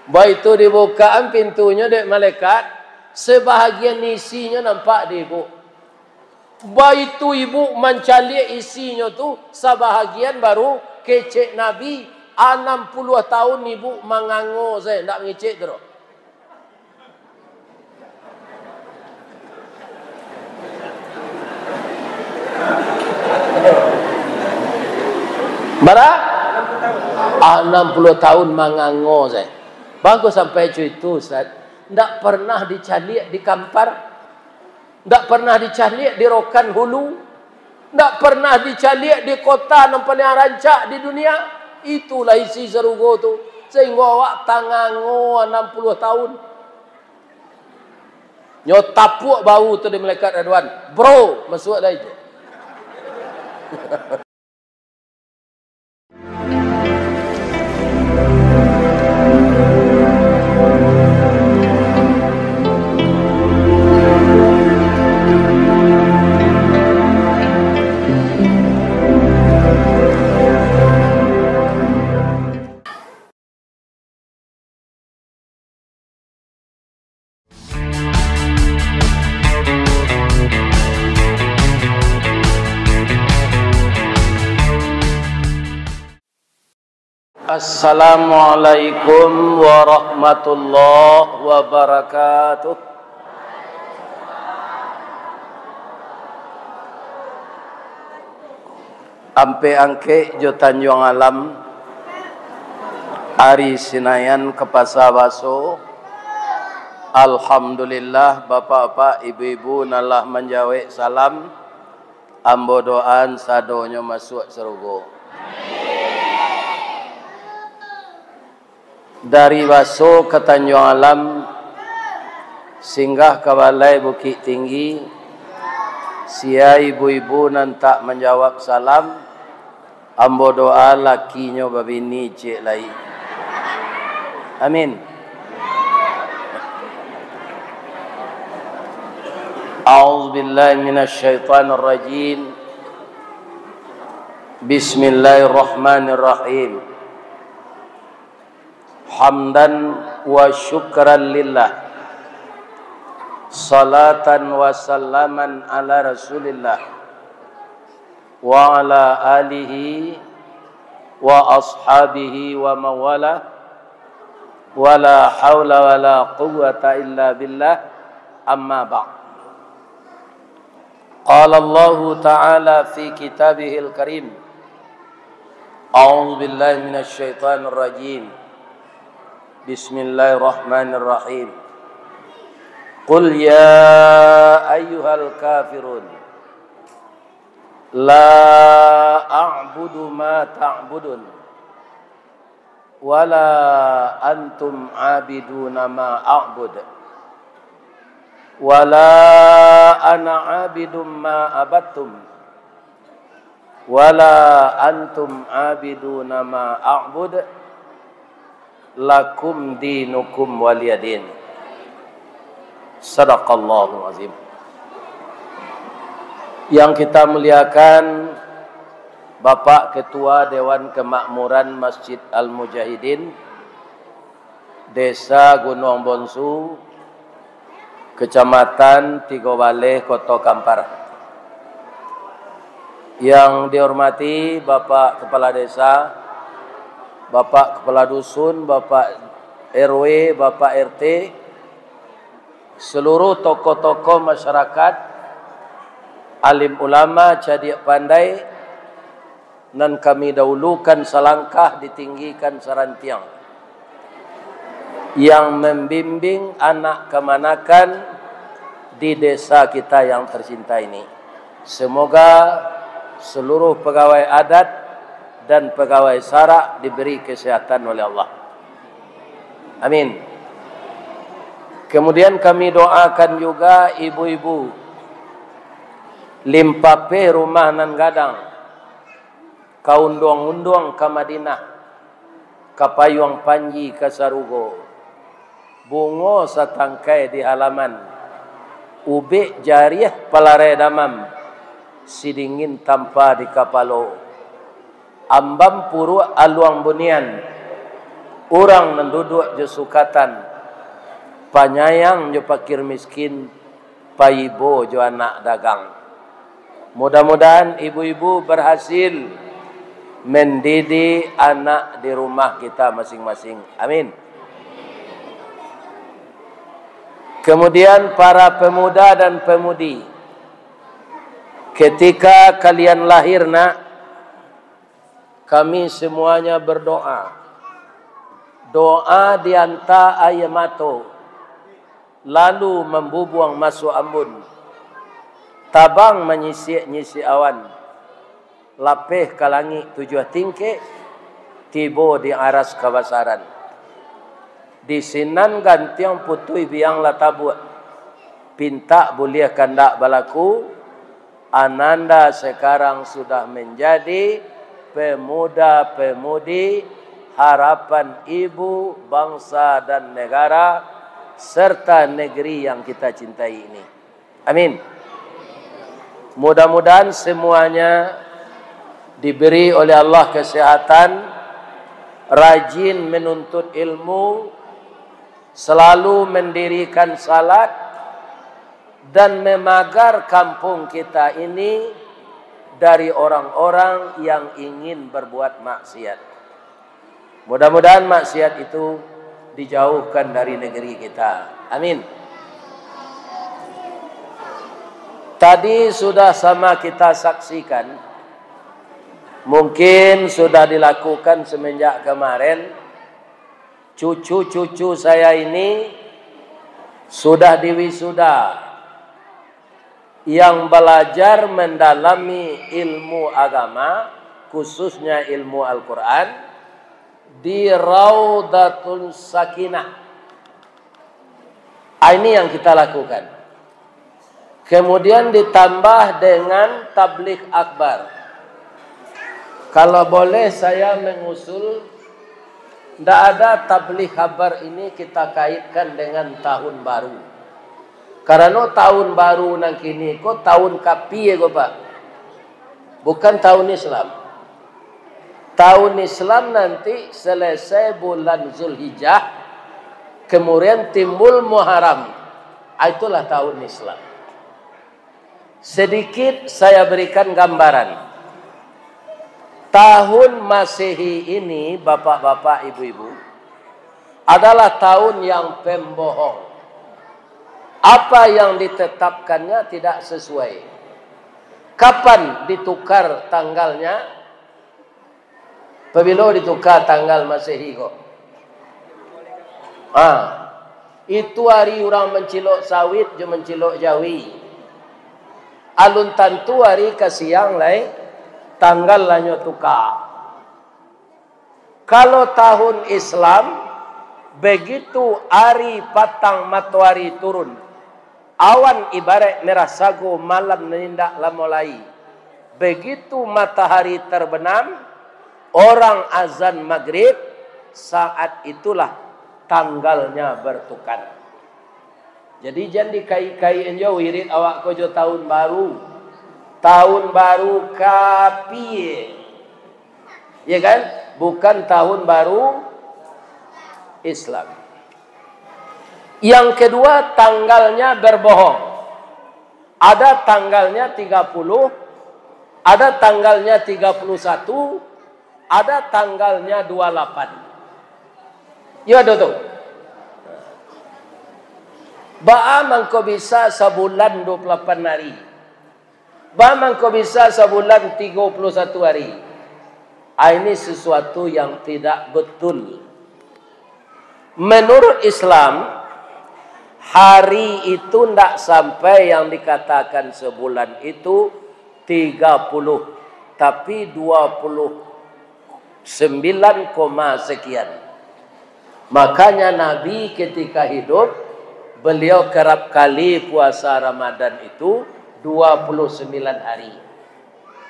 Begitu dibukaan pintunya dek malaikat, sebahagian isinya nampak di ibu. Begitu ibu mencari isinya tu, sebahagian baru kecek Nabi. 60 tahun ibu mengango saya, tak ngecek terus. Berapa? 60 tahun mengango saya. Bagus sampai itu Ustaz. Tak pernah dicalik di Kampar. Tak pernah dicalik di Rokan Hulu. Tak pernah dicalik di kota yang paling rancak di dunia. Itulah isi Serugo tu. Sehingga awak tangango 60 tahun. Nyotapuk bau tu di malaikat Ridwan. Bro, masuk dah itu. Assalamualaikum warahmatullahi wabarakatuh. Ampe angke jo Tanjung Alam hari Senayan ke Pasar Baso. Alhamdulillah bapak-bapak, ibu-ibu nalah menjawab salam. Ambo doan sadonyo masuk Serugo. Dari Baso ke Tanjung Alam, singgah ke Balai Bukit Tinggi, sia ibu-ibu nan tak menjawab salam, ambo doa lakinya babini cik lai. Amin. A'udzubillahi minasyaitonirrajim. Bismillahirrahmanirrahim. Hamdan wa syukran lillah, salatan wa salaman ala rasulillah wa ala alihi wa ashabihi wa mawala, wa la hawla wa la quwwata illa billah, amma ba'd. Qala Allah ta'ala fi kitabihil karim, a'udzu billahi minasy syaithanir rajim. Bismillahirrahmanirrahim. Qul ya ayyuhal kafirun la a'budu ma ta'budun wa la antum 'abiduna ma a'bud wa la ana 'abidum ma abattum wa la antum 'abiduna ma a'bud lakum dinukum waliyadin. Sadaqallahu azim. Yang kita muliakan Bapak Ketua Dewan Kemakmuran Masjid Al-Mujahidin Desa Gunung Bonsu, Kecamatan Tigobale, Kota Kampar. Yang dihormati Bapak Kepala Desa, Bapak Kepala Dusun, Bapak RW, Bapak RT, seluruh tokoh-tokoh masyarakat, alim ulama, cadik pandai, dan kami dahulukan selangkah ditinggikan serantiang yang membimbing anak kemanakan di desa kita yang tercinta ini. Semoga seluruh pegawai adat dan pegawai sarak diberi kesehatan oleh Allah. Amin. Kemudian kami doakan juga ibu-ibu limpape rumah nan gadang, kaundong-undong ke Madinah, kapayuang panji ke Sarugo, bungo satangkai di halaman, ube jariah palare damam, sidingin tanpa di kapalo, ambam puru aluang bunian, Orang menduduk je sukatan, panyayang je pakir miskin, paibo je anak dagang. Mudah-mudahan ibu-ibu berhasil mendidik anak di rumah kita masing-masing. Amin. Kemudian para pemuda dan pemudi, ketika kalian lahir nak, kami semuanya berdoa. Doa dianta ayamato, lalu membubuang masuk ambun, tabang menyisik-nyisik awan, lapeh ke langit tujuh tingkik, tibo di aras kawasaran. Di sinan gantiang putui biang latabut, pinta boleh kandak balaku, ananda sekarang sudah menjadi pemuda-pemudi harapan ibu, bangsa dan negara serta negeri yang kita cintai ini. Amin. Mudah-mudahan semuanya diberi oleh Allah kesehatan, rajin menuntut ilmu, selalu mendirikan salat dan memagar kampung kita ini dari orang-orang yang ingin berbuat maksiat. Mudah-mudahan maksiat itu dijauhkan dari negeri kita. Amin. Tadi sudah sama kita saksikan, mungkin sudah dilakukan semenjak kemarin. Cucu-cucu saya ini sudah diwisuda, yang belajar mendalami ilmu agama, khususnya ilmu Al-Quran, di Raudatul Sakinah. Ini yang kita lakukan. Kemudian ditambah dengan tabligh akbar. Kalau boleh saya mengusul, tidak ada tabligh akbar ini kita kaitkan dengan tahun baru. Karena tahun baru nang kini ko tahun kapi ya Pak. Bukan tahun Islam. Tahun Islam nanti selesai bulan Zulhijjah, kemudian timbul Muharram. Itulah tahun Islam. Sedikit saya berikan gambaran. Tahun Masehi ini, bapak-bapak, ibu-ibu, adalah tahun yang pembohong. Apa yang ditetapkannya tidak sesuai. Kapan ditukar tanggalnya? Pabilo ditukar tanggal Masehi kok. Itu hari orang mencilok sawit je mencilok jawi. Alun tantu hari ke siang lain tanggal lanyo tukar. Kalau tahun Islam begitu hari patang matahari turun, awan ibarat merah sagu, malam menindak lamolai. Begitu matahari terbenam, orang azan maghrib, saat itulah tanggalnya bertukar. Jadi jangan dikai-kai enjo wirid awak kojo tahun baru. Tahun baru kapi. Ya kan? Bukan tahun baru Islam. Yang kedua, tanggalnya berbohong. Ada tanggalnya 30, ada tanggalnya 31, ada tanggalnya 28. Ya tuh. Ba'a mangko bisa sebulan 28 hari. Ba'a mangko bisa sebulan 31 hari. Ini sesuatu yang tidak betul. Menurut Islam, hari itu tidak sampai yang dikatakan sebulan itu 30, tapi 29, sekian. Makanya Nabi ketika hidup, beliau kerap kali puasa Ramadan itu 29 hari.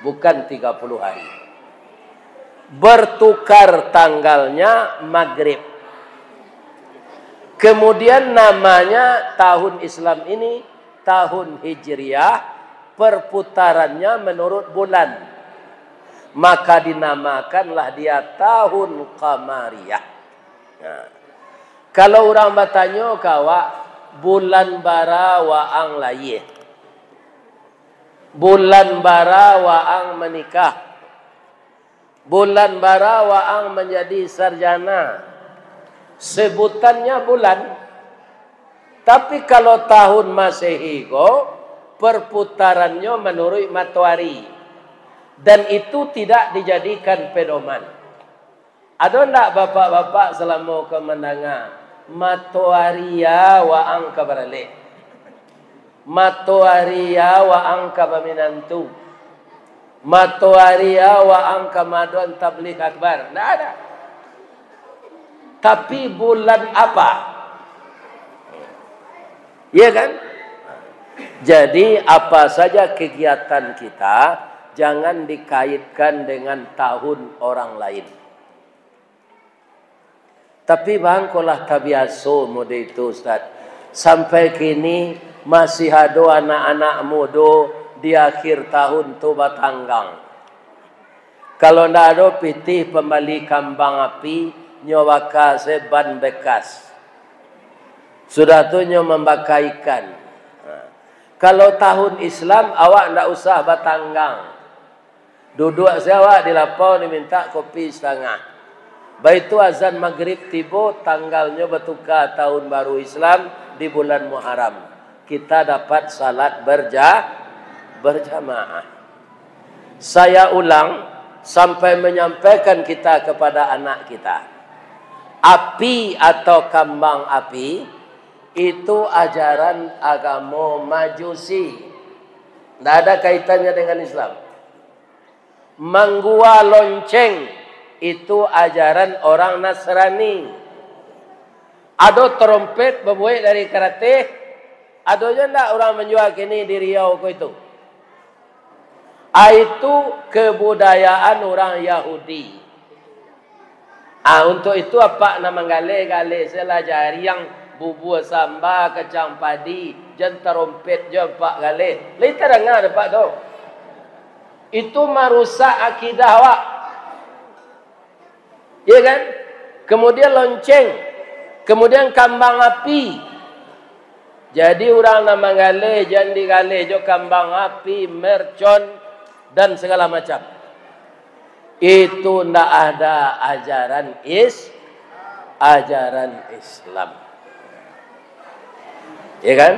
Bukan 30 hari. Bertukar tanggalnya maghrib. Kemudian namanya tahun Islam ini tahun Hijriah, perputarannya menurut bulan. Maka dinamakanlah dia tahun Qamariyah. Nah, kalau orang bertanya kawa bulan bara waang layih, bulan bara waang menikah, bulan bara waang menjadi sarjana, sebutannya bulan. Tapi kalau tahun Masehi perputarannya menurut matahari, dan itu tidak dijadikan pedoman. Ada enggak bapak-bapak selama kemenangan matahari ya waang kabarale, matahari ya waang kabaminantu, matahari ya waang kamadon tabligh akbar? Enggak ada. Tapi bulan apa? Iya kan? Jadi apa saja kegiatan kita jangan dikaitkan dengan tahun orang lain. Tapi bangkolah tabiaso mode itu Ustaz. Sampai kini masih ada anak-anak muda di akhir tahun tu batanggang. Kalau ndak ada pitih pembali kambang api nyawaka seban bekas. Sudah tu nyo membakaikan. Kalau tahun Islam awak ndak usah batanggang. Duduk awak di lapau diminta kopi setengah. Baitu azan maghrib tiba tanggalnya bertukar tahun baru Islam di bulan Muharram. Kita dapat salat berjamaah. Saya ulang sampai menyampaikan kita kepada anak kita. Api atau kambang api itu ajaran agama Majusi. Tidak ada kaitannya dengan Islam. Manggua lonceng itu ajaran orang Nasrani. Ada trompet berbuat dari karate. Ada je tidak orang menjual kini di Riau itu. Itu kebudayaan orang Yahudi. Untuk itu apa nama gale-gale selajari yang bubur samba, kacang padi, jan trompet je pak gale. Lai terangah dapat tu. Itu merusak akidah awak. Ya kan? Kemudian lonceng, kemudian kambang api. Jadi orang nama gale, jan digale je kambang api, mercon dan segala macam. Itu ndak ada ajaran Islam. Ya kan?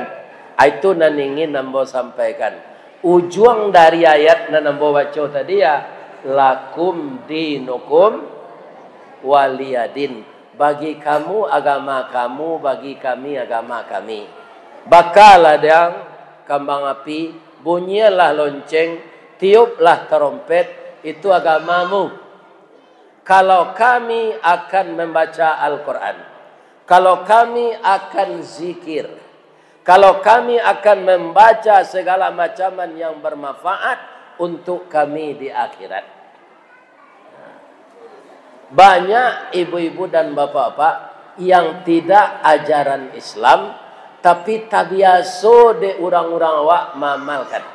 Itu nan ingin nambo sampaikan. Ujung dari ayat nan nambo baca tadi ya, lakum dinukum waliyadin. Bagi kamu agama kamu, bagi kami agama kami. Bakal ada kambang api, bunyilah lonceng, tiuplah trompet, itu agamamu. Kalau kami akan membaca Al-Quran, kalau kami akan zikir, kalau kami akan membaca segala macaman yang bermanfaat untuk kami di akhirat. Banyak ibu-ibu dan bapak-bapak yang tidak ajaran Islam, tapi tabiaso de orang-orang awak mamalkan.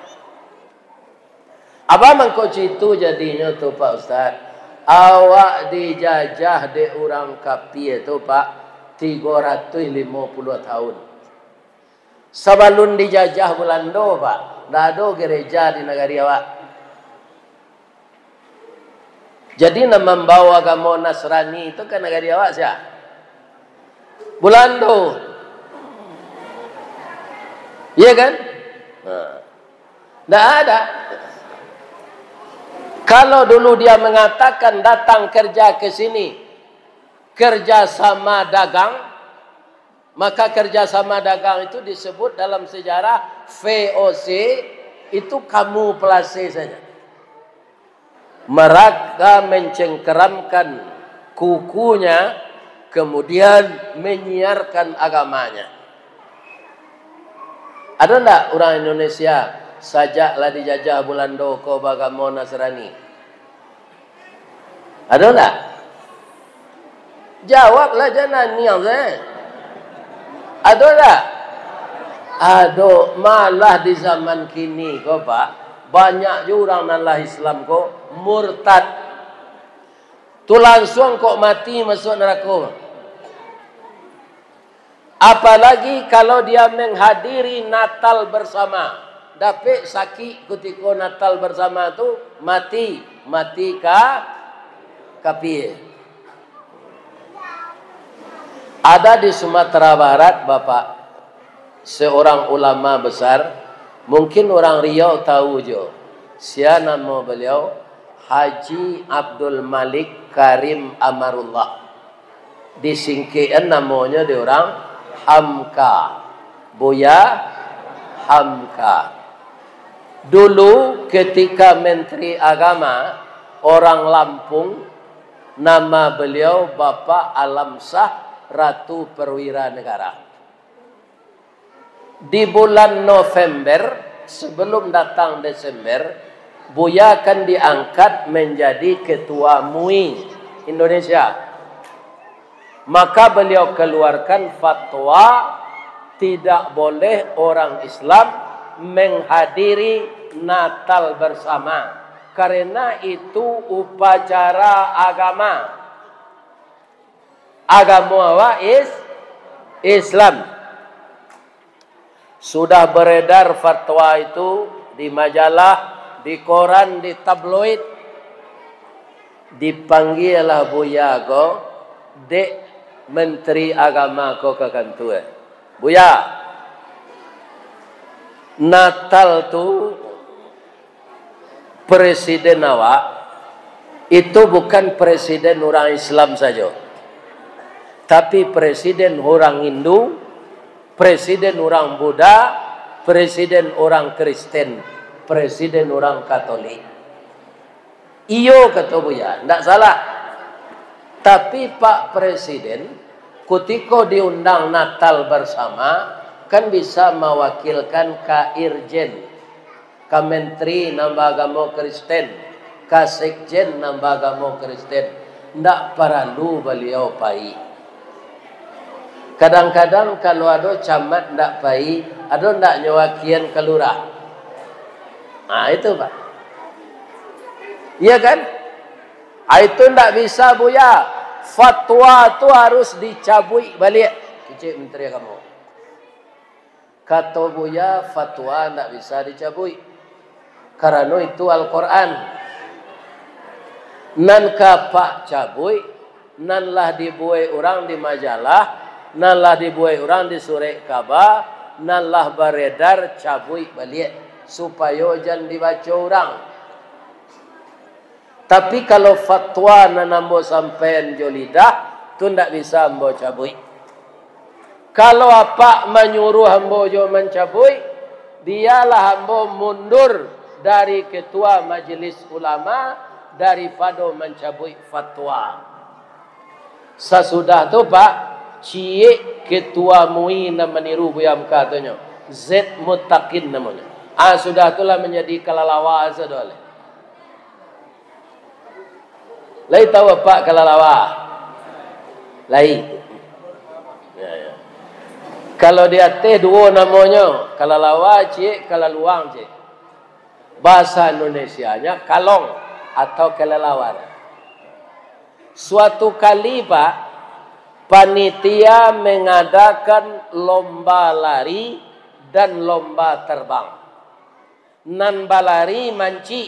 Apa mangkok itu jadinya tu Pak Ustaz? Awak dijajah de orang kapi itu Pak 350 tahun. Sebelum dijajah Belanda Pak, dah ada gereja di negara awak. Jadi nama membawa agama Nasrani itu kan negara awak siapa? Belanda. Iya kan? Tidak ada. Kalau dulu dia mengatakan datang kerja ke sini, kerja sama dagang, maka kerja sama dagang itu disebut dalam sejarah VOC, itu kamuflase saja. Mereka mencengkeramkan kukunya, kemudian menyiarkan agamanya. Ada enggak orang Indonesia sajaklah dijajah Belanda ke agama Nasrani? Ada enggak? Jawablah jangan niang saya. Ada enggak? Ada, malah di zaman kini kok Pak, banyak juga orang nalah Islam kok murtad. Tu langsung kok mati masuk neraka. Apalagi kalau dia menghadiri Natal bersama. Dapat sakit ketika Natal bersama tu mati kapir. Ada di Sumatera Barat, Bapak, seorang ulama besar, mungkin orang Riau tahu jo. Sia nama beliau Haji Abdul Malik Karim Amarullah. Disingkiran namanya dia orang Hamka. Buya Hamka. Dulu ketika Menteri Agama orang Lampung, nama beliau Bapak Alamsah Ratu Perwira Negara. Di bulan November, sebelum datang Desember, Buya akan diangkat menjadi Ketua MUI Indonesia. Maka beliau keluarkan fatwa tidak boleh orang Islam menghadiri Natal bersama. Karena itu upacara agama. Agama Islam. Sudah beredar fatwa itu di majalah, di koran, di tabloid. Dipanggillah Buya go, Dek Menteri Agama ko ke kantor. Buya, Natal tu presiden awak itu bukan presiden orang Islam saja, tapi presiden orang Hindu, presiden orang Buddha, presiden orang Kristen, presiden orang Katolik. Iyo kata Buya, tidak salah. Tapi Pak Presiden ketika diundang Natal bersama kan bisa mewakilkan Irjen, Menteri nambah agama Kristen, Sekjen nambah agama Kristen. Tidak perlu beliau pai. Kadang-kadang kalau ada camat tidak pai, ada tidak nyawakian ke lurah. Nah itu Pak. Iya kan? Itu tidak bisa Buya. Fatwa itu harus dicabui balik. Cik Menteri Agama. Kata Buya, fatwa tidak bisa dicabui. Karena itu Al-Quran. Nan kapak cabui, nan lah dibuai orang di majalah, nan lah dibuai orang di surat kabar, nan lah beredar cabui balik. Supaya jangan dibaca orang. Tapi kalau fatwa na nambo sampean jolidah, tu ndak bisa ambo cabui. Kalau apa menyuruh ambo jo mencabui, dialah ambo mundur dari ketua majelis ulama daripada mencabui fatwa. Sesudah tu Pak, cie ketua MUI na meniru Buya katanya. Z Mutakin namanya. Sudah itulah menjadi kalalawa saudara. Lai tahu apa kalalawa? Lai. Ya. Kalau dia teh dua namanya, kalalawa cik, kalaluang cik. Bahasa Indonesianya kalong atau kelelawar. Suatu kali Pak, panitia mengadakan lomba lari dan lomba terbang. Nan balari manci,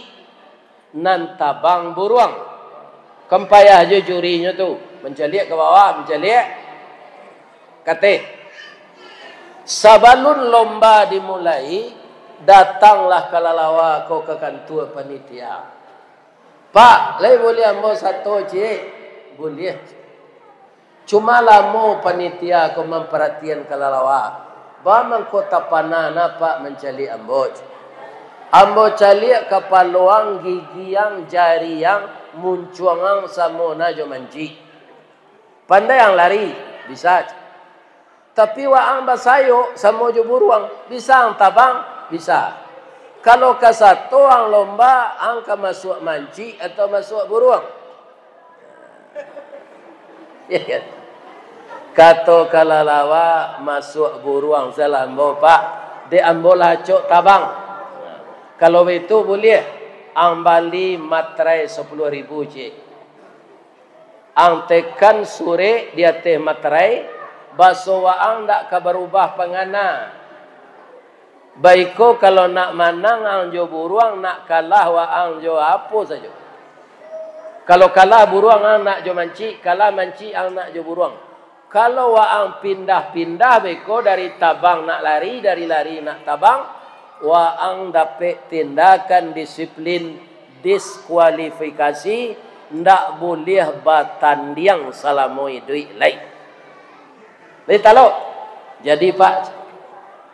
nan tabang buruang. Kempayah aja jurinya tu. Menceliak ke bawah, menceliak. Kata. Sebelum lomba dimulai, datanglah kalalawa kau ke kantor panitia. Pak, lai boleh ambo satu cik? Boleh. Cuma lama panitia kau memperhatian kalalawa. Bamang kota panana Pak menceliak ambo. Ambo celiak kepaluang gigi yang jari yang muncuangang samo najo manci. Pandai yang lari bisa. Tapi waang basayo samo jo buruang bisa ang tabang bisa. Kalau ke satu ang lomba ang ka masuk manci atau masuk buruang. Ya kan? Kato kalalawa masuk buruang salambo Pak de ambo lacok tabang. Kalau itu boleh ang bali matrai 10.000 cik. Ang tekan sore dia teh matrai baso waang ndak ka berubah pangana. Baiko kalau nak manang ang jo buruang, nak kalah waang jo apa saja. Kalau kalah buruang ang nak jo manci, kalah manci ang nak jo buruang. Kalau waang pindah-pindah beko dari tabang nak lari, dari lari nak tabang, waang dapat tindakan disiplin diskualifikasi, ndak boleh batandiang salamoi duit lain. Lihat talo. Jadi Pak,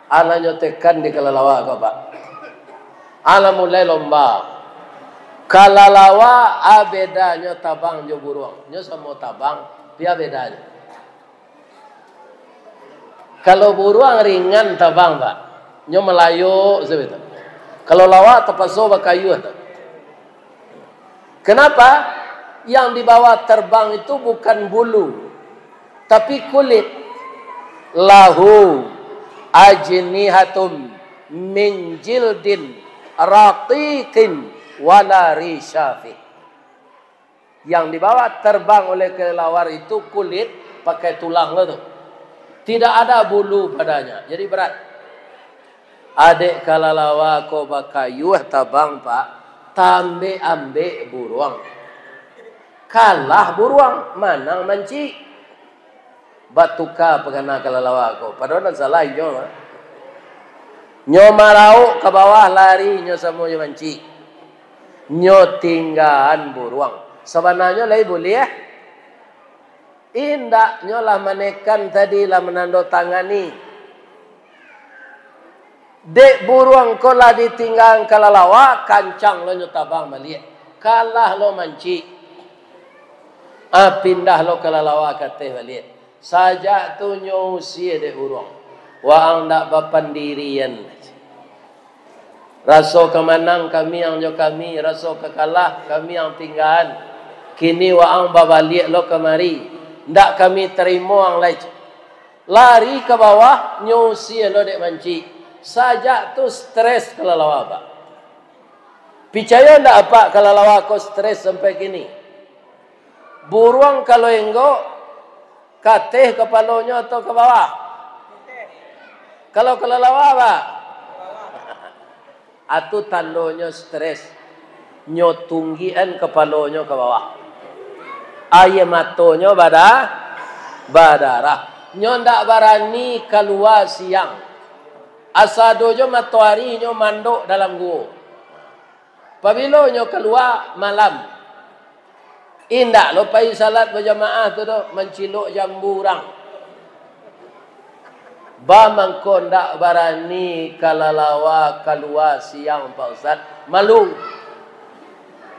ana nyotekan di kalalawa kau Pak. Ana mulai lomba. Kalalawa bedanya tabang jo buruang. Nyo sama tabang, pia bedanya. Kalau buruang ringan tabang Pak. Nyo Melayu sebetul. Kalau lawa tepaso bakayu. Kenapa? Yang dibawa terbang itu bukan bulu, tapi kulit. Lahu ajnihatum min jildin raqiqin wala rishafi. Yang dibawa terbang oleh kelelawar itu kulit, pakai tulang itu. Tidak ada bulu padanya. Jadi berat. Adik kalalawa ko bakayuh tabang Pak, tambe ambe buruang. Kalah buruang, manang manci. Batuka pegana kalalawa ko. Padahal nak salah nyo. Nyo marau ke bawah lari, nyo sama nyo manci. Nyo tinggalan buruang. Sebenarnya lagi boleh indak nyo lah menekan tadi lah menando tangani. Dek buruang ko lah ditinggal kalalawa, kancang lo nyo tabang balik. Kalah lo manci. Pindah lo kalalawa kateh balik. Saja tu nyo usia dek buruang. Waang ndak bapandirian. Raso kemenang kami yang jo kami, raso kekalah kami yang tinggalan. Kini waang babalik lo kemari. Ndak kami terima ang lain. Lari ke bawah, nyusi lo dek manci. Saja tu stres kelalawa Pak. Percaya ndak apa kelalawa ko stres sampai kini. Buruang kalau enggo kateh kepalanya atau ke bawah. Kalau kelalawa Pak. Atu tandonya stres. Nyo tunggian kepalanya ke bawah. Aye matonya badarah. Nyo ndak barani keluar siang. Asadojo matoari nyo mandok dalam gua. Pabilo nyo keluar malam. Indak lo pai salat berjamaah tu do menciluk jambu orang. Ba mangko ndak barani kalalawa keluar siang Pak Ustaz. Malu.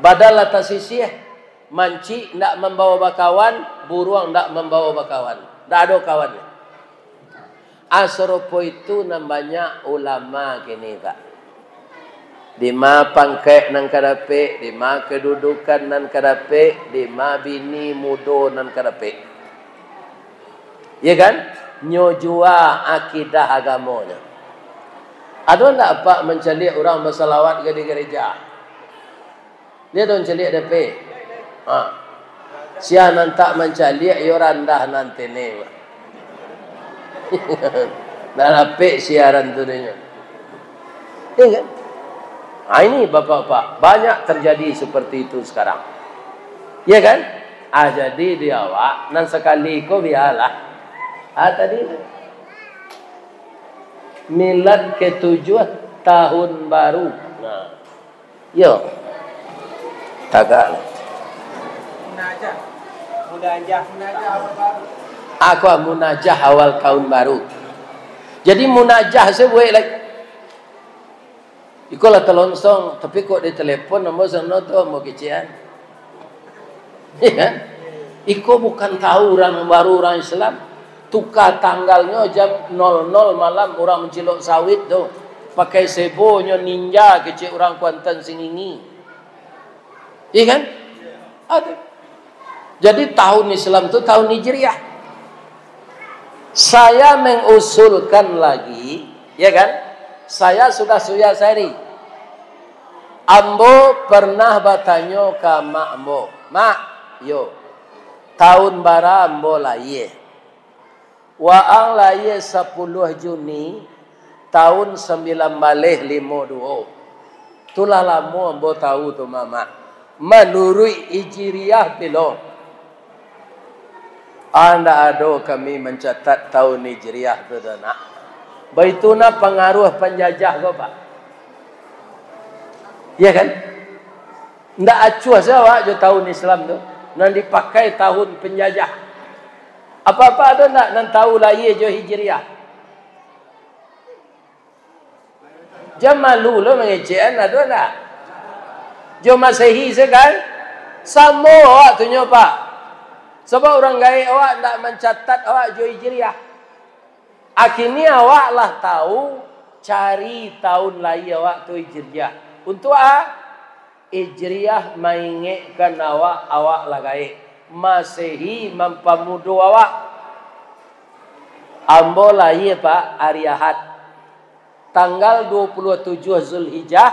Badal atas sisih manci ndak membawa bakawan, buruang ndak membawa bakawan. Ndak ada kawan. Asropo itu namanya ulama kini Pak. Di ma pangkek nan kadape, di ma kedudukan nan kadape, di ma bini mudo nan kadape. Ya kan? Nyojua akidah agamanya. Ada ndak Pak menceliak orang bersalawat ke di gereja? Dia don celiak depe. Sia nan tak menceliak yo randah nanti ne. Nalape siaran tu dia. Ya kan? Ini bapak-bapak banyak terjadi seperti itu sekarang. Ya kan? Jadi dia awak nan sekali ko biarlah. Tadi milad ke-7 tahun baru. Nah. Yo. Tagak. Munajah awal baru. Aku munajah awal tahun baru. Jadi munajah sebuah lagi. Ikolah telonsong, tapi kok di telepon nombor sana tu mau kecian. Ya kan? Iko bukan tahu orang baru orang Islam. Tukar tanggalnya jam 00 malam orang mencilok sawit tu. Pakai sebonya ninja kecil orang Kuantan Singingi. Ya kan? Ada. Jadi tahun Islam tu tahun Hijriah. Saya mengusulkan lagi, ya kan? Saya sudah sari. Ambo pernah bertanya ke mak ambo. Mak, yo. Tahun bara ambo lah ye. Waang lahir 10 Juni tahun 1952. Itulah lama ambo tahu tu mama. Menurut Hijriah belum. Anda ada kami mencatat tahun Hijriah tu nak. Baituna pengaruh penjajah kau pak. Ya kan? Ndak acuh saja jo tahun Islam tu. Nan dipakai tahun penjajah. Apa-apa ada nak nan tahu lahir jo Hijriah. Jam malu lo mengecekan ada nak. Jo Masehi sekan. Sama awak tunjuk pak. Sebab orang gaib awak ndak mencatat awak jo Hijriah. Akhirnya awak lah tahu cari tahun lahir awak tu Hijriah. Untuk Hijriah mengingatkan awak lah gaib. Masehi mempamudu awak. Ambo lahir pak hari Ahad. Tanggal 27 Zulhijjah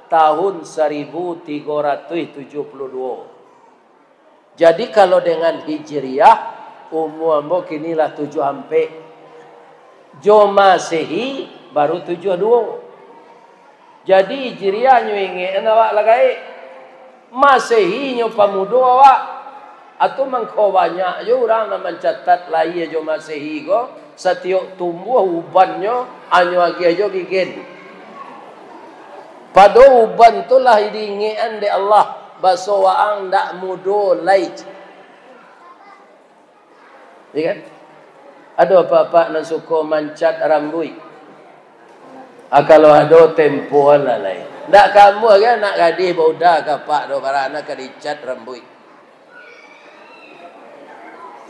tahun 1372. Jadi kalau dengan Hijriah umur ambo kinilah 7 hampir. Jo Masehi baru 72. Jadi Hijriah nyo ingin awak lagai. Masehi nyo pamudu awak. Atau mangko banyak jo orang nak mencatat lahir jo Masehi ko. Setiap tumbuh ubannya anyo agi ajo gigen. Pada uban tu lah diingian de Allah. Baso waang dak mudo lait. Ya kan? Ada apa-apa nak suka mancat rambut. Kalau ada tempoh lah lain. Tak kamu kan nak gadis boda kapak do para anak kedicat rambut.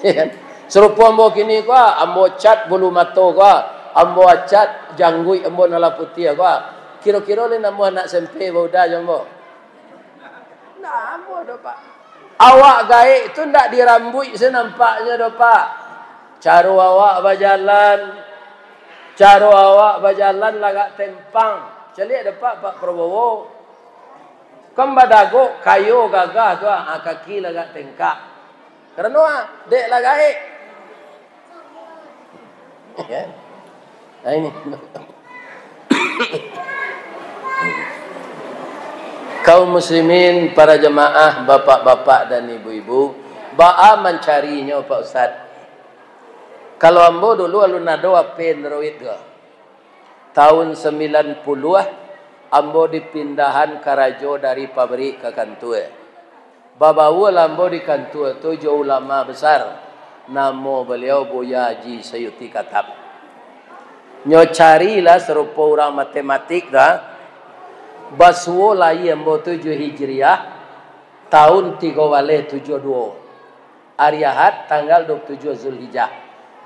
Ya kan? Serupa ambo kini ko, ambo cat bulu mata ko, ambo cat janggut ambo nala putih ko. Kira-kira le nama anak sempe boda jambo. Nah, ambo do pak. Awak gaib tu ndak dirambut senampaknya do pak. Cara awak berjalan. Cara awak berjalan lagak tempang. Celik dapat Pak Prabowo. Kembadago kayu gagah tu kaki lagak tengkak. Kerana dek lagai. Ya. Nah ini. Kaum muslimin, para jemaah, bapak-bapak dan ibu-ibu, ba'a mencarinya Pak Ustaz. Kalau ambo dulu alun nado apen rawit ga. Tahun 90 ambo dipindahan karajo dari pabrik ke kantor. Babawu ambo di kantor tu jo ulama besar. Namo beliau Buya Haji Sayuti Katab. Nyo carilah serupa orang matematik dah. Baswo lai ambo 7 Hijriah tahun 1372. Hari Ahad tanggal 27 Zulhijjah.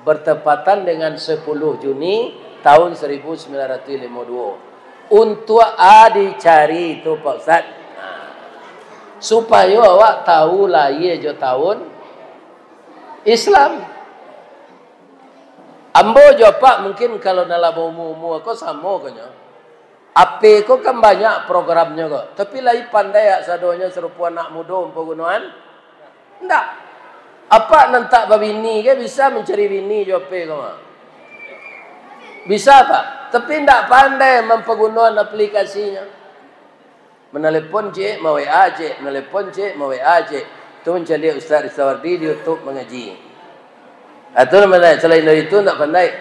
Bertepatan dengan 10 Juni tahun 1952. Untuk dicari itu Pak Ustaz. Supaya awak tahu lahir jo tahun Islam. Ambo jo Pak mungkin kalau dalam umum aku sama kanya. Ape ko kan banyak programnya kok. Tapi lai pandai sadonya serupa anak muda penggunaan. Ndak. Apa nantak babini ke bisa mencari bini jope kau mah. Bisa Pak, tapi tidak pandai mempergunakan aplikasinya. Menelepon je, mau WA je, menelepon je, mau WA je. Tu mencari Ustaz Istawardi di YouTube mengaji. Atau mana selain dari itu tidak pandai.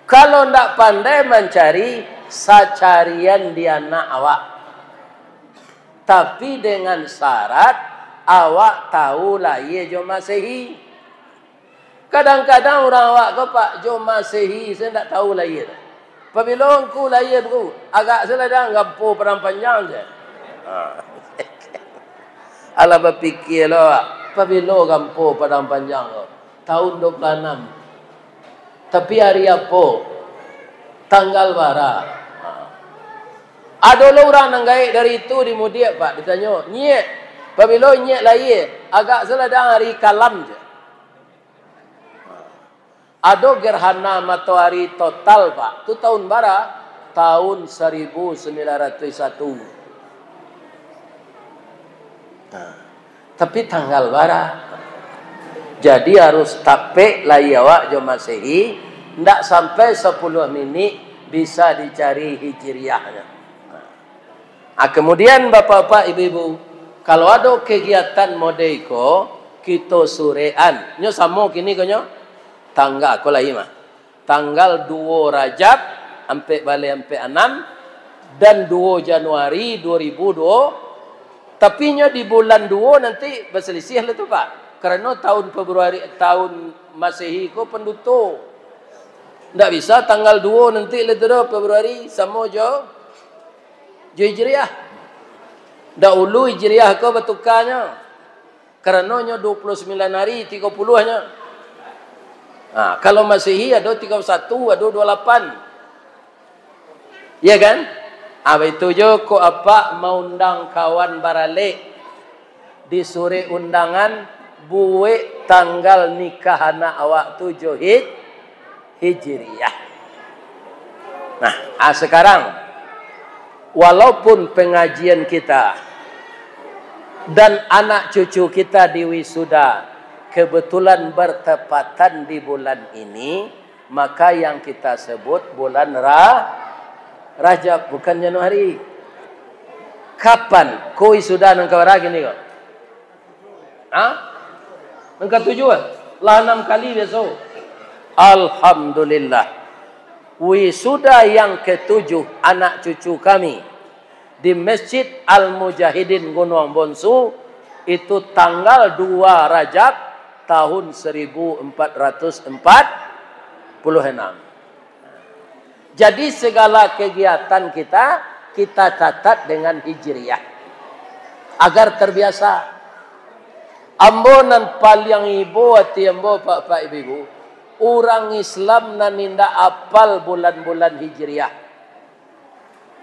Kalau tidak pandai mencari sacarian di anak awak. Tapi dengan syarat awak tahu lahir jo Masehi. Kadang-kadang orang awak ko Pak jo Masehi saya tak tahu lahir. Apabila aku lahir tu agak seladang gampo perang panjang je. Ala berfikir lah apabila gampo perang panjang tu tahun 26. Tapi hari apa? Tanggal bara. Ada orang nang gaib dari itu di Mudiak Pak ditanya, "Nyek, apabila nyek lahir agak seladang hari kalam je." Ada gerhana matahari total Pak. Tu tahun bara tahun 1901. Tapi tanggal bara Jadi harus tape layawak jo Masehi, ndak sampai 10 minit bisa dicari hijriahnya. Kemudian bapak-bapak, ibu-ibu, kalau ada kegiatan modeko, kita surean. Nyo samo kini konyo tanggal aku lagi mah. Tanggal 2 Rajab sampai balik sampai 6 dan 2 Januari 2002. Tapi nyo di bulan 2 nanti berselisih lah tu Pak. Karena tahun Februari tahun Masehi ko penduto. Ndak bisa tanggal 2 nanti lah tu Februari sama jo Hijriah. Dahulu Hijriah ko bertukarnya. Karenanya 29 hari 30 hanya. Kalau Masehi ada 31, ada 28. Ya kan? Itu jo ko apa mau undang kawan baralik di sore undangan buwe tanggal nikah anak awak tu jo Hijriah. Nah, sekarang walaupun pengajian kita dan anak cucu kita di wisuda kebetulan bertepatan di bulan ini, maka yang kita sebut bulan Rajab, bukan Januari. Kapan kau wisuda nang kawara gini kok? Nang ketujuh lah 6 kali besok. Alhamdulillah. Wisuda yang ke-7 anak cucu kami di Masjid Al-Mujahidin Gunung Bonsu itu tanggal 2 Rajab tahun 1446. Jadi segala kegiatan kita catat dengan hijriah agar terbiasa. Ambo nan paling ibu ati ambo pak ibu, orang Islam nan ninda apal bulan-bulan hijriah.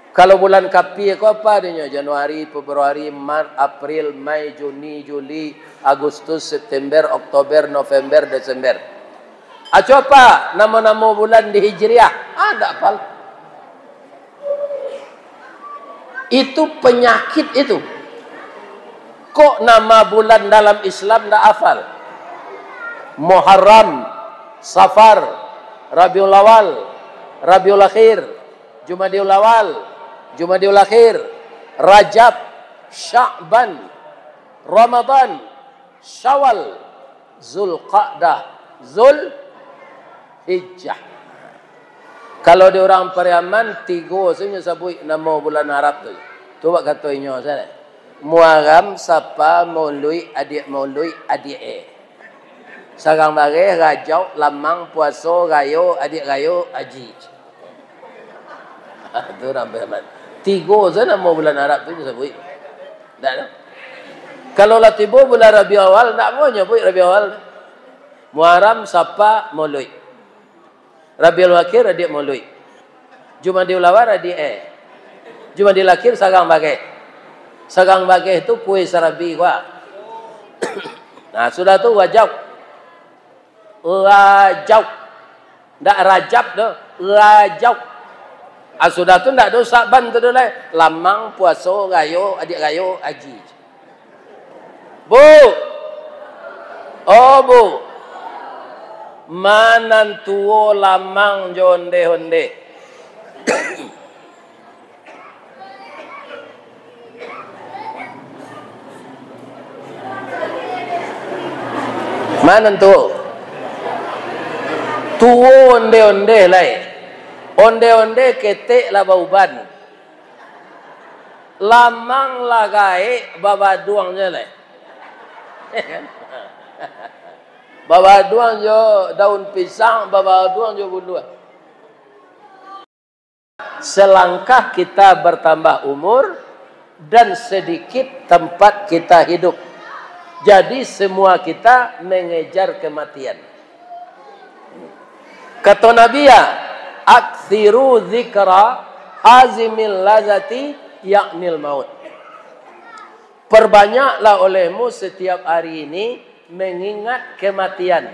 Kalau bulan kapi ko apa adanya? Januari, Februari, Maret, April, Mei, Juni, Juli, Agustus, September, Oktober, November, Desember. Apa nama-nama bulan di hijriah? Ndak apal. Itu penyakit itu. Kok nama bulan dalam Islam ndak hafal? Muharram, Safar, Rabiul Awal, Rabiul Akhir, Jumadiul Awal, Jumadiul Akhir, Rajab, Sya'ban, Ramadan, Syawal, Zulqa'dah, Zulhijjah. Kalau di orang Pariaman 3 sebenarnya sabui nama bulan Arab tu. Coba kata inyo saya. Muharram, Sapa, Maului, adik Maului, adik Sarang bagai, Rajau, Lamang, Puaso, Rayo, adik Rayo, Haji. Itu orang Pariaman. 3 saja nama bulan Arab tu sabui. Tak ada. Kalau lah tiba bulan Rabiul Awal, tak mau nyebut Rabiul Awal. Muharram, Sapa, Maului. Rabiul Akhir, adik Maului. Jumadiul Awal, adik Jumadiul Akhir, sarang bagai. Sarang bagai itu kue sarabi gua. Nah, sudah tu Rajab. Ndak Rajab dah, Rajab. Sudah tu ndak do Saban tu dah. Lamang, Puaso, Rayo, adik Rayo, Haji. Bu. Oh, Bu. Manan tuo lamang jonde-honde. Mana tu? Tuo onde-onde lai. Onde-onde ketek lah bauban. Lamang lagai babaduang je lai. Babaduang jo daun pisang, babaduang jo bulu. Selangkah kita bertambah umur dan sedikit tempat kita hidup. Jadi semua kita mengejar kematian. Kata Nabi ya, akthiru zikra hazimil lazati yaknil maut. Perbanyaklah olehmu setiap hari ini mengingat kematian.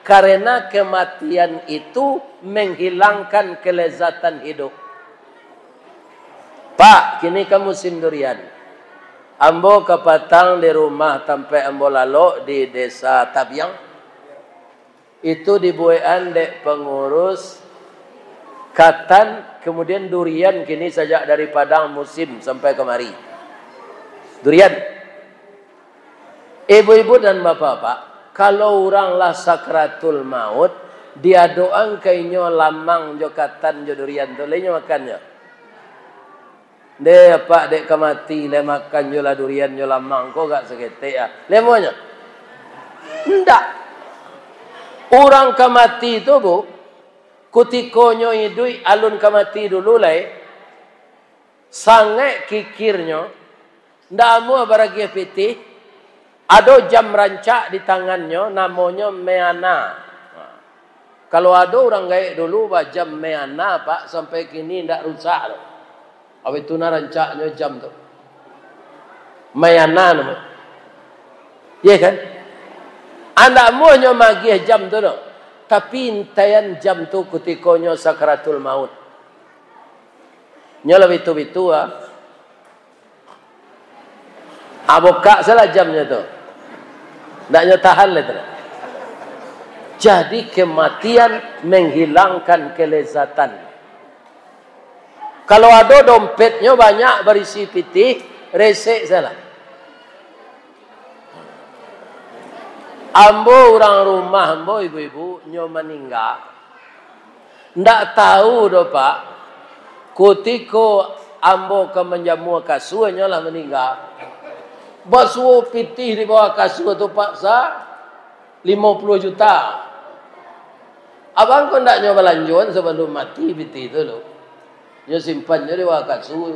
Karena kematian itu menghilangkan kelezatan hidup. Pak, kini kamu musim durian. Ambo kepatang di rumah sampai ambo lalu di desa Tabiang. Itu dibuean dek pengurus katan, kemudian durian kini sejak dari Padang musim sampai kemari. Durian. Ibu-ibu dan bapak-bapak, kalau orang lah sakratul maut, dia doang kainyo lamang jo katan jo durian tu lainnya makannya. Dek pak dek kemati le makan jo lah durian jo lamang kok gak seketik ah. Lemonya. Ndak. Orang kemati itu bu, kutikonyo idui alun kemati dulu lai, sangat kikirnya, ndak mau baragi piti, ada jam rancak di tangannya, namanya meana. Kalau ada orang gaik dulu, jam meana pak, sampai kini ndak rusak. Apa itu rancaknya jam tu? Meana nama. Ya kan? Anak muanya magih jam tu no. Tapi intayan jam tu kutikonyo sakratul maut. Nyola bitu-bitu ah. Abokak salah jamnya tu. Ndaknya tahan le tu. Jadi kematian menghilangkan kelezatan. Kalau ada dompetnya banyak berisi piti, resek salah. Ambo orang rumah, ambo ibu-ibu nyo meninggal. Ndak tahu do pak. Kutiko ambo ke menjamu kasur nyo lah meninggal. Basuh pitih di bawah kasur tu paksa 50 juta. Abang kau ndak nyo belanjuan sebelum mati pitih tu lo. Nyo simpan nyo di bawah kasur.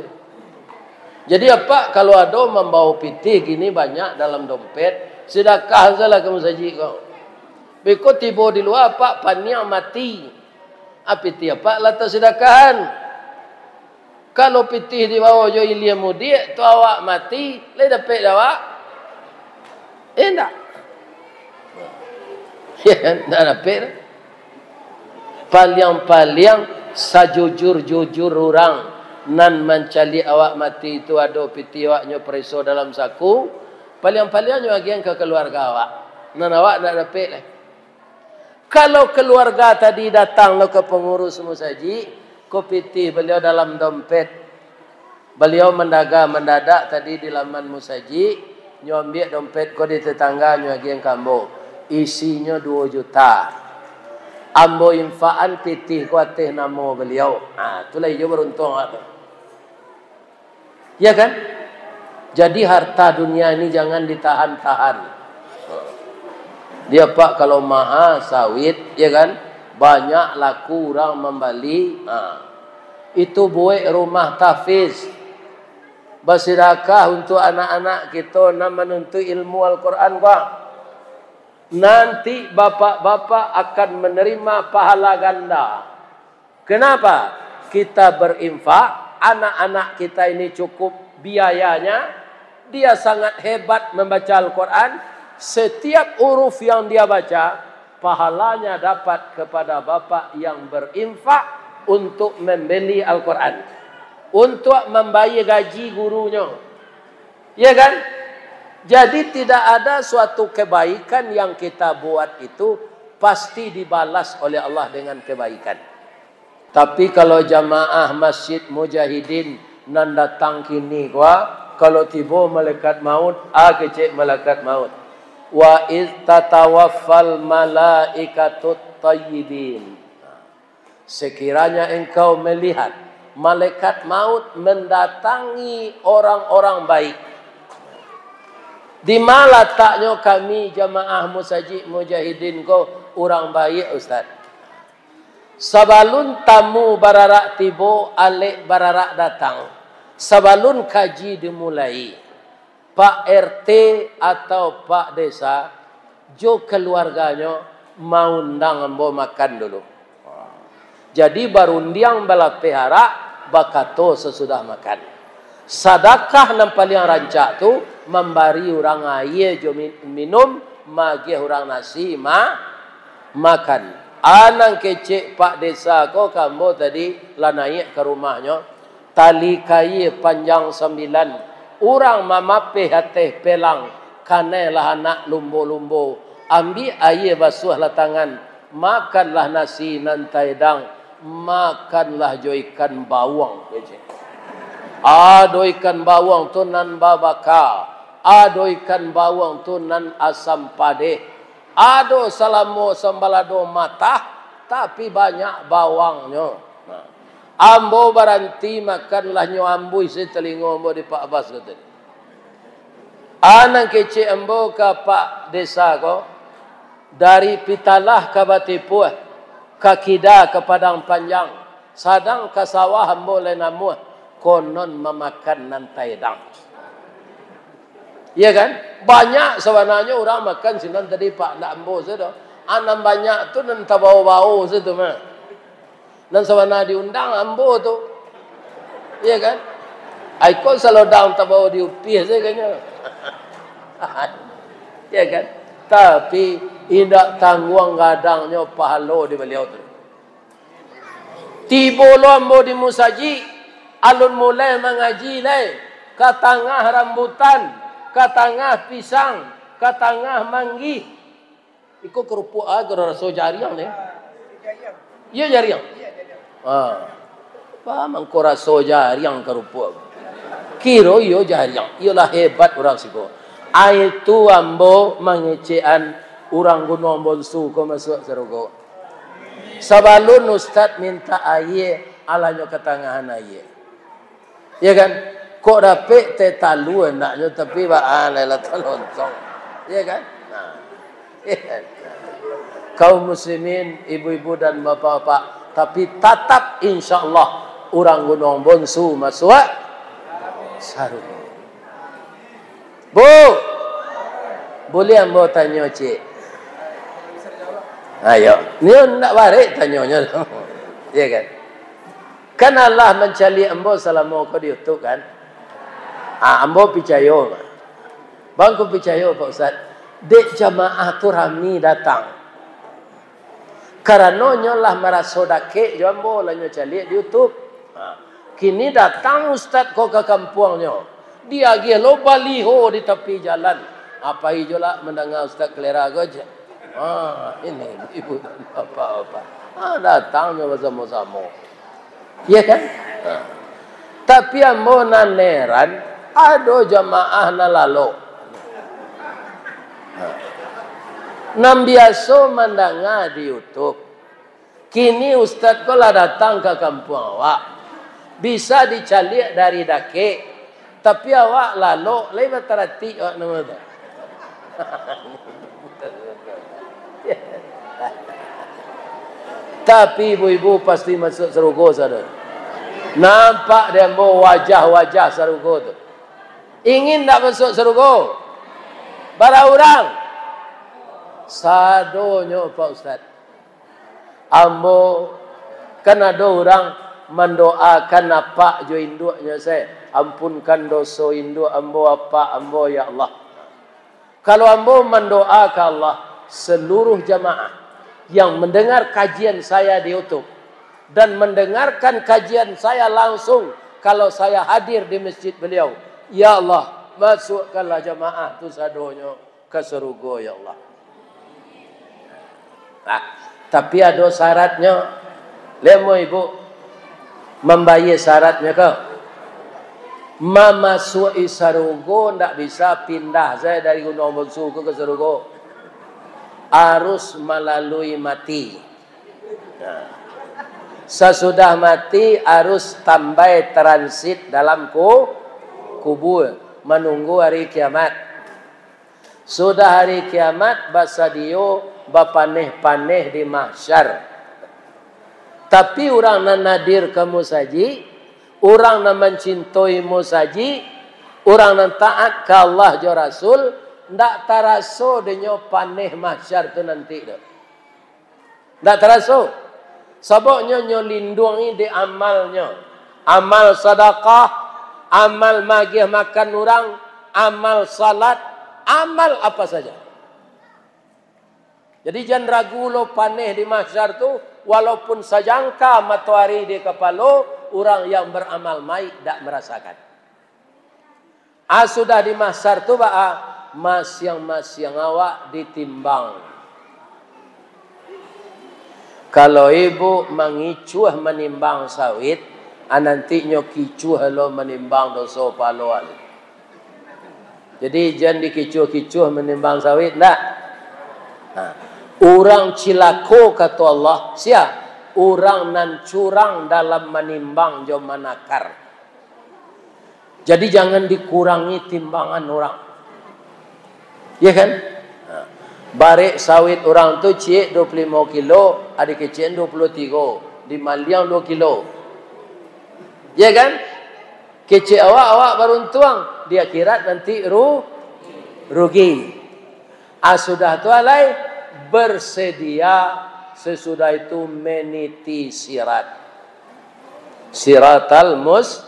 Jadi apa kalau ada membawa pitih gini banyak dalam dompet. Sedekah salah kamu saji kau. Beko tiba di luar pak paniang mati. Apa tiap lata sedekahan. Kalau pitih di bawah jo ilia mudik tu awak mati, le dapat awak. Endak. Ya, endak dapat. Paliang-paliang sajujur-jujur orang nan mencali awak mati itu ada pitih awaknya periso dalam saku. Paling-palingnya bagian ke keluarga awak. Nan awak nak dapat lah. Kalau keluarga tadi datang lo ke pengurus musaji, ko pitih beliau dalam dompet. Beliau mendadak tadi di laman musaji, nyombiak dompet ko di tetangga bagian kambo. Isinya 2 juta. Ambo infaan pitih ko atih namo beliau. Ah, itulah hijau beruntung atau. Ya kan? Jadi harta dunia ini jangan ditahan-tahan. Dia pak kalau maha sawit, ya kan? Banyak laku orang membeli. Itu buat rumah tahfiz. Bersedekah untuk anak-anak kita nak menuntut ilmu Al-Quran pak. Nanti bapak-bapak akan menerima pahala ganda. Kenapa? Kita berinfak, anak-anak kita ini cukup biayanya. Dia sangat hebat membaca Al-Quran. Setiap huruf yang dia baca, pahalanya dapat kepada bapak yang berinfak untuk membeli Al-Quran. Untuk membayar gaji gurunya. Ya kan? Jadi tidak ada suatu kebaikan yang kita buat itu pasti dibalas oleh Allah dengan kebaikan. Tapi kalau jamaah Masjid Mujahidin nan datang kini kalau tiba malaikat maut, kecek malaikat maut. Wa iz tatawaffal malaikatut tayyibin. Sekiranya engkau melihat malaikat maut mendatangi orang-orang baik. Di mana letaknya kami jamaah Musajid Mujahidin ko orang baik ustaz? Sabalun tamu bararak tiba, alik bararak datang. Sebelum kaji dimulai, Pak RT atau Pak Desa, jo keluarganya mau undang ambo makan dulu. Jadi barundiang bala pihara bakato sesudah makan. Sedekah yang paling rancak tu memberi orang air jo minum, magi orang nasi makan. Anang kecek Pak Desa ko kambo tadi lah naik ke rumahnya. Tali kayu panjang 9. Orang mamape hateh pelang. Kanelah anak lumbo-lumbo. Ambil air basuh lah tangan. makanlah nasi nan taedang, makanlah jo ikan bawang. Ado ikan bawang tu nan babaka, ado ikan bawang tu nan asam pade, ado salamo sambalado matah, tapi banyak bawangnya. Ambo baranti makanlah nyo ambui setelingo ambo di Pak Abbas kata. Anang kece ambo ke Pak Desa ko, dari Pitalah ke Batipuh, ke Kida ke Padang Panjang, sadang ke sawah ambo lenamuh, konon memakan nantai dang. Iya kan? Banyak sebenarnya orang makan sinan tadi Pak nak ambo sedo. Anam banyak tu nan tabau-bau sedo mah. Dan sebenarnya diundang ambo tu. Iya kan? Aiko selalu daun tabau diupi saja kayaknya. Iya kan? Tapi indak tangguang gadangnya pahalo di beliau tu. Tibolo ambo di musaji, alun mulai mengaji leh, ke tengah rambutan, ke tengah pisang, ke tengah manggi. Iko kerupuk agak rasa jariang ni. Iya jariang. Paham engkau rasa jariang kerupuk. Kiro yo jariang. Iyalah hebat orang siko. Itu ambo mengecean orang Gunung Bonsu ko masuk serogo. Sabalun ustaz minta aye alanya ketangahan aye. Ya kan? Kok dapet teh talu enaknya tapi baan lela lontong. Ya kan? Nah. Ya kan? Kaum muslimin, ibu-ibu dan bapak-bapak, tapi tetap insya-Allah orang Gunung Bonsu masuk sarung. Bu, boleh ambo tanya cik? Ayo, ni nak balik tanyanya. Ya kan? Kan Allah mencali ambo selama kau di YouTube kan? Ambo percaya. Bang ku percaya Pak Ustaz. Dek jamaah tu rami datang. Karena nyolah merasa dake jambo lah nyo cali di YouTube. Kini datang ustaz ko ke kampungnya. Dia gelo baliho di tepi jalan. Apa ijo lah mendengar ustaz kelera aja. Ini ibu dan bapak-bapak. Datangnya bersama-sama. Ya kan? Tapi ambo naneran ada jamaah na lalu. Nam biasa mendengar di YouTube. Kini ustaz ko lah datang ke kampung awak. Bisa dicalik dari dake. Tapi awak lalu lewat terati awak nama tu. Tapi ibu-ibu pasti masuk serugo sana. Nampak dia mau wajah-wajah serugo tu. Ingin tak masuk serugo? Bara orang. Sadonyo Pak Ustaz. Ambo kan ada orang mendoakan apa jo induknya saya. Ampunkan dosa induk ambo apa ambo ya Allah. Kalau ambo mendoakan Allah, seluruh jamaah yang mendengar kajian saya di YouTube dan mendengarkan kajian saya langsung kalau saya hadir di masjid beliau, ya Allah, masukkanlah jamaah tu sadonyo ke surga ya Allah. Tapi ada syaratnya. Lemo ibu membayar syaratnya ke? Memasuki surga ndak bisa pindah saya dari Gunung Bonsu ke surga. Harus melalui mati. Sesudah mati harus tambah transit dalam kubur menunggu hari kiamat. Sudah hari kiamat basa dio bapaneh-paneh di mahsyar. Tapi orang nan nadir kamu saji, orang nan mencintai mu saji, orang nan taat ke Allah jo Rasul, ndak taraso denyo paneh mahsyar tu nanti dah. Ndak taraso. Sebabnya nyo lindungi di amalnya. Amal sedekah, amal magih makan orang, amal salat, amal apa saja. Jadi jangan ragu lo paneh di mahsyar tu, walaupun sejangka matahari di kepala, orang yang beramal baik tak merasakan. Sudah di mahsyar tu masyang awak ditimbang. Kalau ibu mengicuh menimbang sawit, nantinya kicuh lo menimbang dosa paluan. Jadi jangan dikicuh-kicuh menimbang sawit, tak? Nah, orang cilako kata Allah, siapa? Orang nan curang dalam menimbang jom manakar. Jadi jangan dikurangi timbangan orang. Ya kan? Nah, barek sawit orang tu cik 25 kilo, adik kecil 23. Di Maliang 2 kilo. Ya kan? Kecil awak baru tuang. Dia kira nanti rugi. Sudah tu alai bersedia sesudah itu meniti sirat. Siratal mustaqim.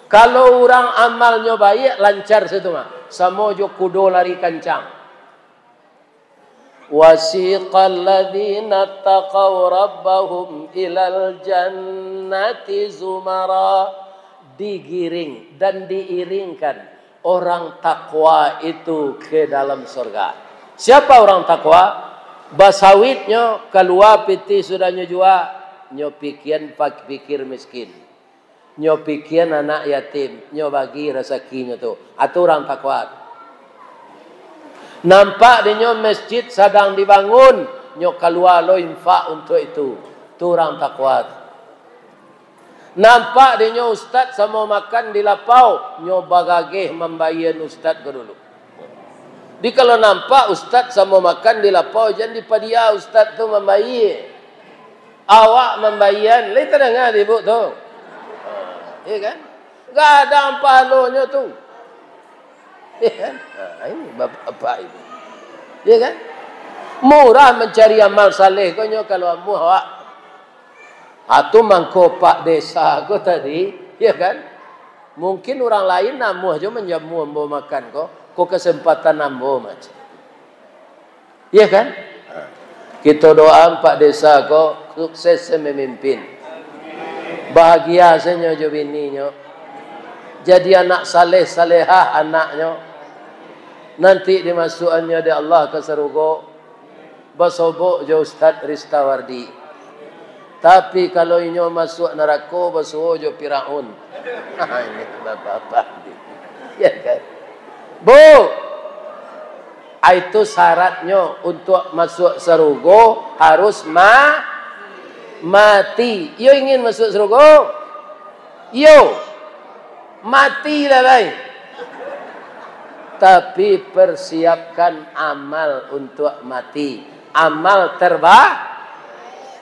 Kalau orang amalnya baik, lancar situ mah. Samo jo kudo lari kencang. Wasiqal ladzina taqaw rabbahum ilal jannati zumara. Digiring dan diiringkan orang takwa itu ke dalam surga. Siapa orang takwa? Basawitnya keluar piti sudahnya jua, nyo pikir miskin. Nyo pikir anak yatim, nyo bagi rezekinya tu. Itu orang takwa. Nampak dia masjid sedang dibangun, nyo keluar lo infak untuk itu. Itu orang takwa. Nampak dia ustaz sama makan di lapau, nyo bagagih membayar ustaz ke dulu. Di kalau nampak ustaz sama makan di lapau, jangan dipadia ustaz tu membayar. Awak membayar, lihat dengar ibu tu. Ya kan? Enggak ada pahalanya tu. Ya kan? Ini bapak ibu. Ya kan? Murah mencari amal saleh konyo kalau amu awak. Atu mangko pak desa ko tadi, ya kan? Mungkin orang lain namuh aja menjamu ambo makan ko kesempatan ambo macam. Ya kan? Kita doa pak desa ko sukses memimpin. Bahagia senyo jo bininya. Jadi anak saleh salehah anaknya. Nanti dimasukannya di Allah ke surga. Basobok jo Ustaz Ristawardi. Tapi kalau inyo masuk neraka basuh jo Firaun. Ini bapak-bapak. Ya kan? Bu, itu syaratnya untuk masuk surga harus mati. Yo ingin masuk surga? Yo. Matilah baik. Tapi persiapkan amal untuk mati. Amal terbaik.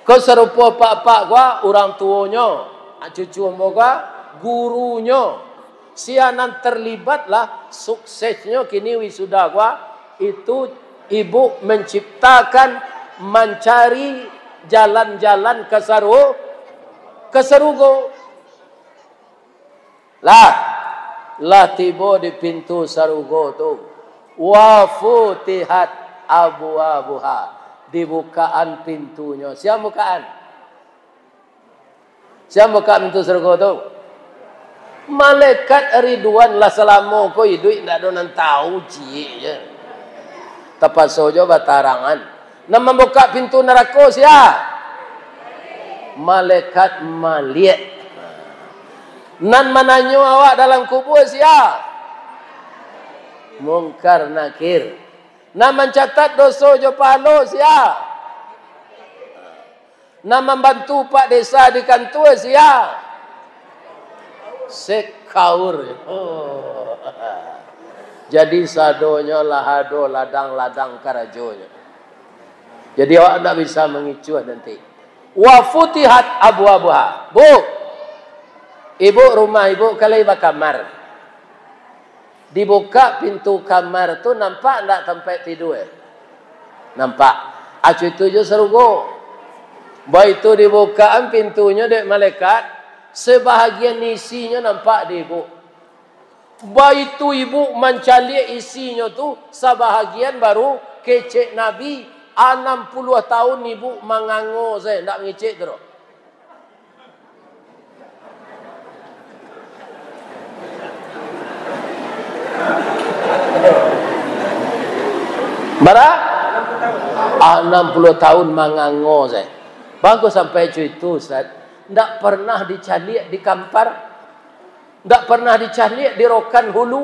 Kau serupa pak-pak gua, orang tuanya, cucu gua, gurunya. Sianan terlibatlah suksesnya kini wisuda gua. Itu ibu menciptakan, mencari jalan-jalan ke surga. Lah tiba di pintu surga tu. Wa futihat abwabuha. Dibukaan pintunya. Siapa bukaan? Siapa buka pintu surga tu? Malaikat Ridwan lah selama kau hidup tidak ada orang tahu cik je. Tepat saja batarangan. Nama buka pintu neraka siapa? Malaikat Malik. Nan mananyo awak dalam kubur siapa? Mungkar Nakir. Nak mencatat dosa jo pahala siapa? Nak membantu pak desa di kantor siapa? Sekaur. Oh. Jadi sadonya lahado ladang-ladang karajonya. Jadi awak tak bisa mengicuh nanti. Wa futihat abwabuha. Bu. Ibu rumah ibu kalau ibu kamar. Dibuka pintu kamar tu nampak tak tempat tidur? Nampak. Acu itu je surga. Baik itu dibukaan pintunya dek malaikat. Sebahagian isinya nampak di ibu. Baik itu ibu mencari isinya tu. Sebahagian baru kecek Nabi. 60 tahun ibu mengango saya. Tak ngecek terus. Bara? 60 tahun mangango saya. Bagus sampai itu Ustaz. Tidak pernah dicalik di Kampar. Tidak pernah dicalik di Rokan Hulu.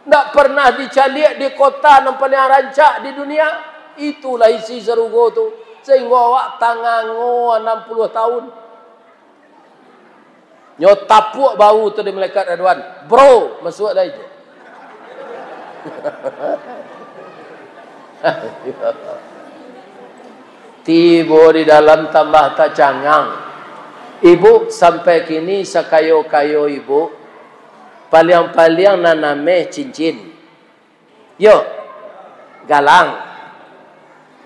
Tidak pernah dicalik di kota yang paling rancak di dunia. Itulah isi Serugo tu. Sehingga awak tangango 60 tahun. Nyotapuk bau tu di Malaikat Ridwan. Bro, masuk dah itu. Tiba di dalam tambah tak cangang. Ibu sampai kini sakayo-kayo ibu paling-paling naname cincin. Yo, galang.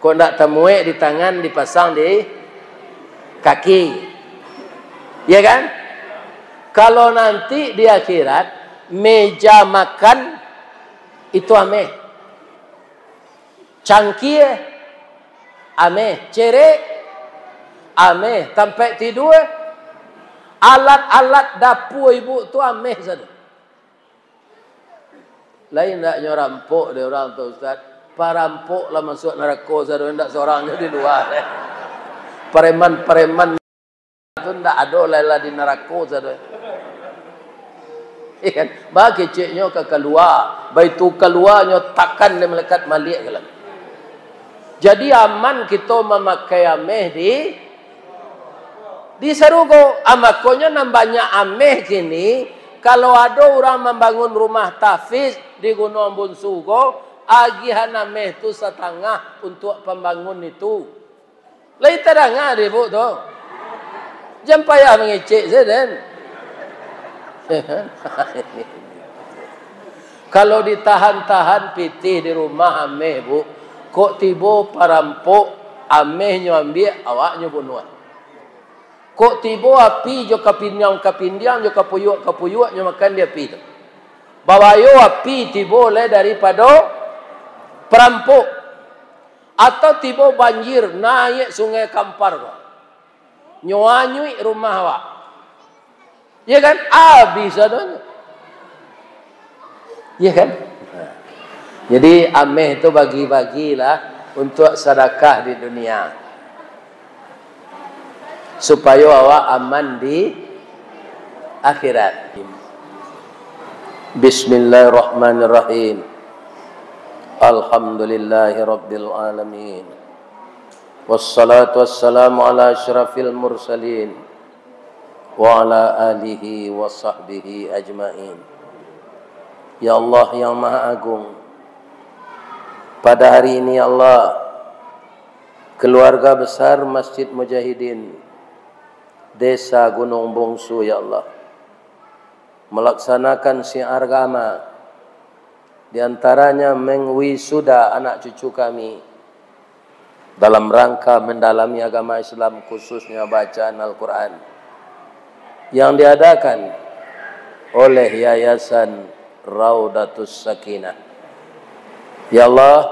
Kau nak temui di tangan dipasang di kaki. Ya kan? Kalau nanti di akhirat meja makan itu ameh. Cangkir ameh, cerek ameh, tempat tidur, alat-alat dapur ibu tu ameh saja. Lain tak nyorampok dia orang tu Ustaz. Parampok lah masuk neraka saja, tak seorangnya di luar. Preman-preman tu tak ada lah di neraka saja. Kan? Bagi ceknya ke keluar, baitu keluarnya takkan dia melekat malik ke lagi. Jadi aman kita memakai ameh di Serugo. Amakonya banyak ameh kini. Kalau ada orang membangun rumah tahfiz di Gunung Bunsugo, agihan ameh itu setengah untuk pembangun itu. Lain terangah ibu tu. Jangan payah mengecek saja. Kalau ditahan-tahan pitih di rumah ameh bu, kok tiba parampok amehnya ambil, awaknya bunuh. Kok tiba api jo kapindiang jo kapuyuk-kapuyuknya makan dia api tu. Bawayo api tiba oleh daripada perampok. Atau tiba banjir naik sungai Kampar kok. Nyuanyui rumah awak. Ya kan? Habis adanya. Ya kan? Jadi ameh itu bagi-bagilah untuk sedekah di dunia. Supaya awak aman di akhirat. Bismillahirrahmanirrahim. Alhamdulillahirabbil alamin. Wassalatu wassalamu ala asyrafil mursalin wa ala alihi wa sahbihi ajma'in. Ya Allah yang Maha Agung, pada hari ini ya Allah, keluarga besar Masjid Mujahidin Desa Gunung Bungsu ya Allah melaksanakan syiar agama, di antaranya mengwisuda anak cucu kami dalam rangka mendalami agama Islam, khususnya bacaan Al-Quran yang diadakan oleh Yayasan Raudatus Sakinah. Ya Allah,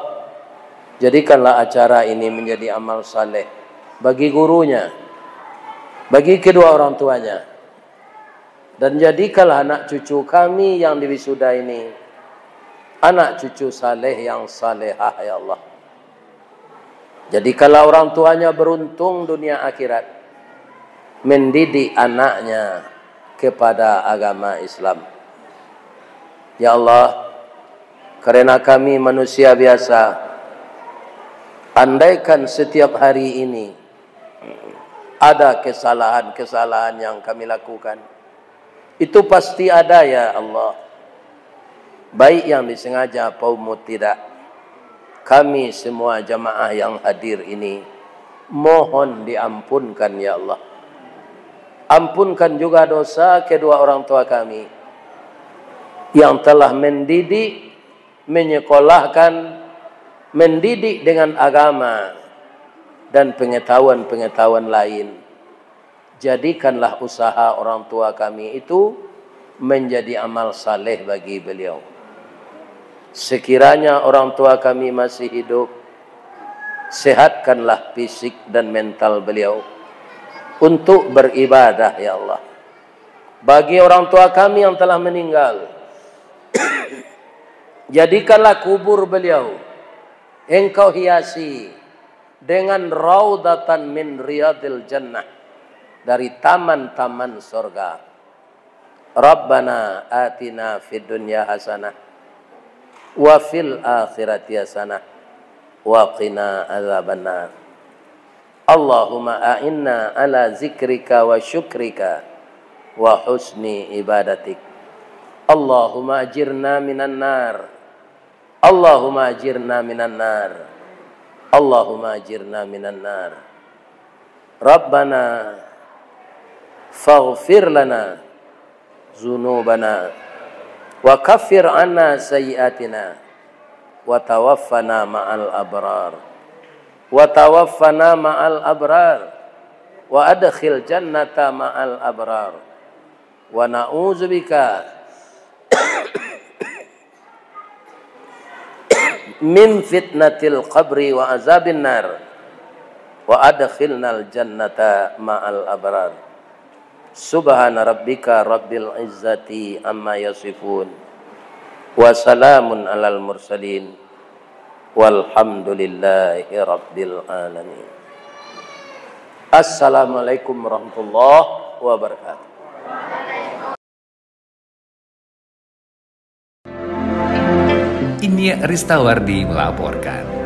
jadikanlah acara ini menjadi amal saleh bagi gurunya, bagi kedua orang tuanya, dan jadikanlah anak cucu kami yang diwisuda ini anak cucu saleh yang salehah ya Allah. Jadikanlah orang tuanya beruntung dunia akhirat mendidik anaknya kepada agama Islam. Ya Allah, karena kami manusia biasa, andaikan setiap hari ini ada kesalahan-kesalahan yang kami lakukan, itu pasti ada ya Allah, baik yang disengaja maupun tidak. Kami semua jamaah yang hadir ini mohon diampunkan ya Allah. Ampunkan juga dosa kedua orang tua kami yang telah mendidik, menyekolahkan, mendidik dengan agama dan pengetahuan-pengetahuan lain. Jadikanlah usaha orang tua kami itu menjadi amal saleh bagi beliau. Sekiranya orang tua kami masih hidup, sehatkanlah fisik dan mental beliau untuk beribadah ya Allah. Bagi orang tua kami yang telah meninggal, jadikanlah kubur beliau Engkau hiasi dengan raudatan min riyadil jannah, dari taman-taman surga. Rabbana atina fid dunya hasanah wa fil akhirati hasanah wa qina adzabannar. Allahumma a'inna ala zikrika wa syukrika wa husni ibadatik. Allahumma ajirna minan nar. Allahumma ajirna minan nar. Allahumma ajirna minan nar. Rabbana faghfir lana dzunubana wa kaffir anna sayyi'atina wa tawaffana ma'al abrar. Wa tawaffana ma'al abrar wa adkhil jannata ma'al abrar. Wa na'udzubika min fitnatil qabri wa azabin nar. Wa adkhilnal jannata ma'al abrar. Subhana rabbika rabbil izzati amma yasifun. Wa salamun alal mursalin. Walhamdulillahi rabbil alamin. Assalamualaikum warahmatullahi wabarakatuh. Ini Ristawardi melaporkan.